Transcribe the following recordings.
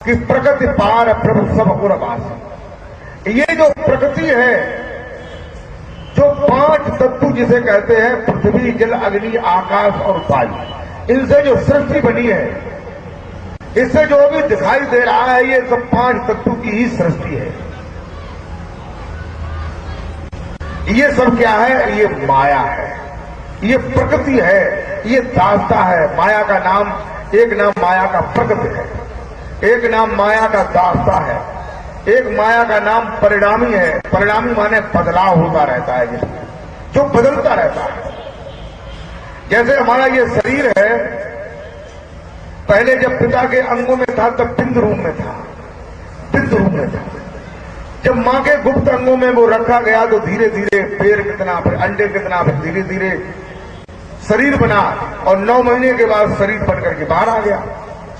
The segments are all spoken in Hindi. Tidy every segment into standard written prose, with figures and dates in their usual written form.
कि प्रकृति पार प्रभु सब गुण वासी। ये जो प्रकृति है, जो पांच तत्व जिसे कहते हैं पृथ्वी, जल, अग्नि, आकाश और वायु, इनसे जो सृष्टि बनी है, इससे जो भी दिखाई दे रहा है, ये सब पांच तत्व की ही सृष्टि है। ये सब क्या है? ये माया है, ये प्रकृति है, ये दासता है। माया का नाम, एक नाम माया का प्रकृति है, एक नाम माया का दासता है, एक माया का नाम परिणामी है। परिणामी माने बदलाव होता रहता है, जिसमें जो बदलता रहता है। जैसे हमारा ये शरीर है, पहले जब पिता के अंगों में था तब पिंड रूप में था, पिंड रूप में था। जब मां के गुप्त अंगों में वो रखा गया तो धीरे धीरे पैर कितना, फिर अंडे कितना, फिर धीरे धीरे शरीर बना और 9 महीने के बाद शरीर बन करके बाहर आ गया।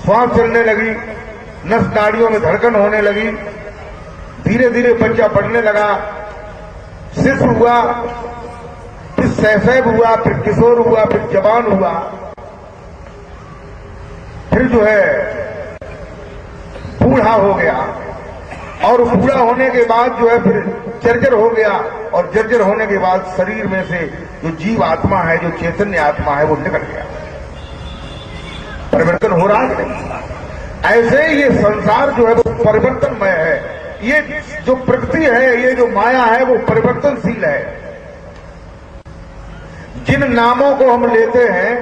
श्वास चलने लगी, नस नाड़ियों में धड़कन होने लगी, धीरे धीरे बच्चा बढ़ने लगा, शिशु हुआ, फिर शैशव हुआ, फिर किशोर हुआ, फिर जवान हुआ, फिर जो है बूढ़ा हो गया, और बूढ़ा होने के बाद जो है फिर जर्जर हो गया, और जर्जर होने के बाद शरीर में से जो जीव आत्मा है, जो चैतन्य आत्मा है, वो निकल गया। परिवर्तन हो रहा है। ऐसे ही ये संसार जो है वो परिवर्तनमय है। ये जो प्रकृति है, ये जो माया है, वो परिवर्तनशील है। जिन नामों को हम लेते हैं,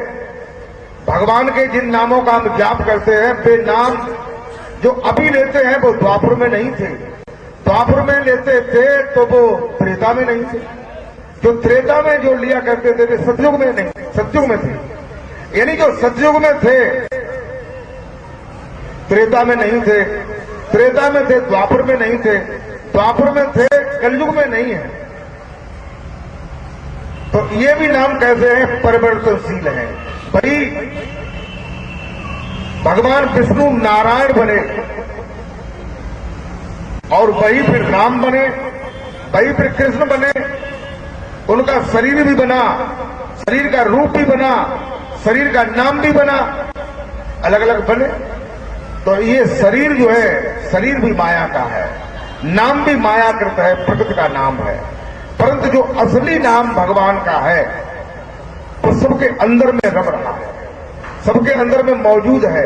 भगवान के जिन नामों का हम जाप करते हैं, वे नाम जो अभी लेते हैं वो द्वापर में नहीं थे। द्वापर में लेते थे तो वो त्रेता में नहीं थे। जो त्रेता में जो लिया करते थे वे सतयुग में नहीं, सतयुग में थे। यानी जो सतयुग में थे त्रेता में नहीं थे, त्रेता में थे द्वापर में नहीं थे, द्वापर में थे कलयुग में नहीं है। तो ये भी नाम कैसे हैं? परिवर्तनशील हैं। भाई भगवान विष्णु नारायण बने और वही फिर राम बने, वही फिर कृष्ण बने, उनका शरीर भी बना, शरीर का रूप भी बना, शरीर का नाम भी बना, अलग अलग बने। तो ये शरीर जो है, शरीर भी माया का है, नाम भी मायाकृत है, प्रकृति का नाम है। परंतु जो असली नाम भगवान का है वो सबके अंदर में रम रहा है, सबके अंदर में मौजूद है।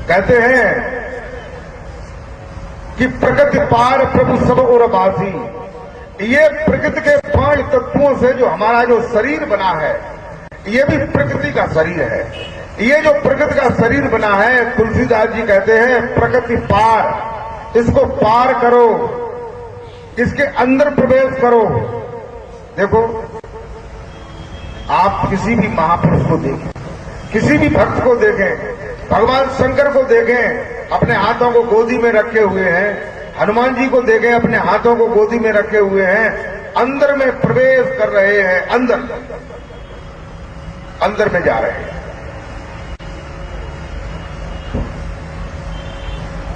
कहते हैं कि प्रकृति पार प्रभु सब और वासी। ये प्रकृति के 5 तत्वों से जो हमारा जो शरीर बना है, ये भी प्रकृति का शरीर है। ये जो प्रकृति का शरीर बना है, तुलसीदास जी कहते हैं प्रकृति पार, इसको पार करो, इसके अंदर प्रवेश करो। देखो, आप किसी भी महापुरुष को देखें, किसी भी भक्त को देखें, भगवान शंकर को देखें, अपने हाथों को गोदी में रखे हुए हैं, हनुमान जी को देखें, अपने हाथों को गोदी में रखे हुए हैं, अंदर में प्रवेश कर रहे हैं, अंदर अंदर में जा रहे हैं।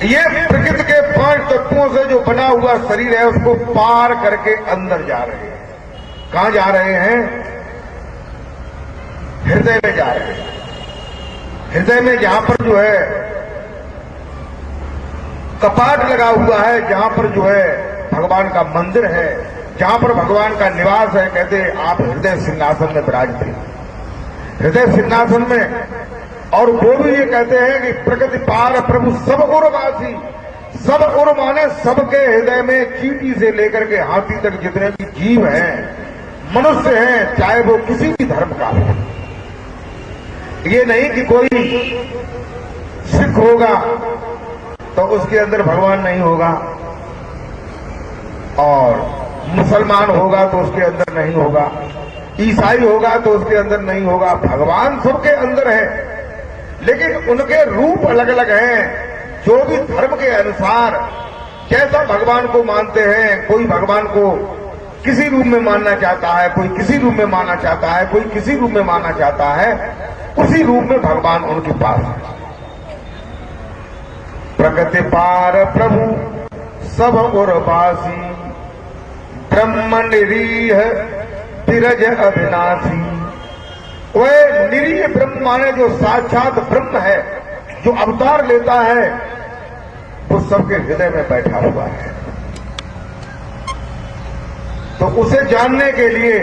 ये प्रकृति के 5 तत्वों से जो बना हुआ शरीर है, उसको पार करके अंदर जा रहे हैं। कहां जा रहे हैं? हृदय में जा रहे हैं। हृदय में जहां पर जो है कपाट लगा हुआ है, जहां पर जो है भगवान का मंदिर है, जहां पर भगवान का निवास है, कहते हैं आप हृदय सिंहासन में विराजते हैं, हृदय सिंहासन में। और वो भी ये कहते हैं कि प्रकृति पार प्रभु सब और वासी। सब और माने सबके हृदय में, चींटी से लेकर के हाथी तक जितने भी जीव हैं, मनुष्य हैं, चाहे वो किसी भी धर्म का हो। ये नहीं कि कोई सिख होगा तो उसके अंदर भगवान नहीं होगा, और मुसलमान होगा तो उसके अंदर नहीं होगा, ईसाई होगा तो उसके अंदर नहीं होगा। भगवान सबके अंदर है, लेकिन उनके रूप अलग अलग हैं। जो भी धर्म के अनुसार जैसा भगवान को मानते हैं, कोई भगवान को किसी रूप में मानना चाहता है, कोई किसी रूप में मानना चाहता है, कोई किसी रूप में मानना चाहता है, उसी रूप में भगवान उनके पास है। प्रकृति पार प्रभु सब और वासी, ब्रह्म निरीह बिरज अविनाशी। वह निरीह ब्रह्म माने जो साक्षात ब्रह्म है, जो अवतार लेता है वो सबके हृदय में बैठा हुआ है। तो उसे जानने के लिए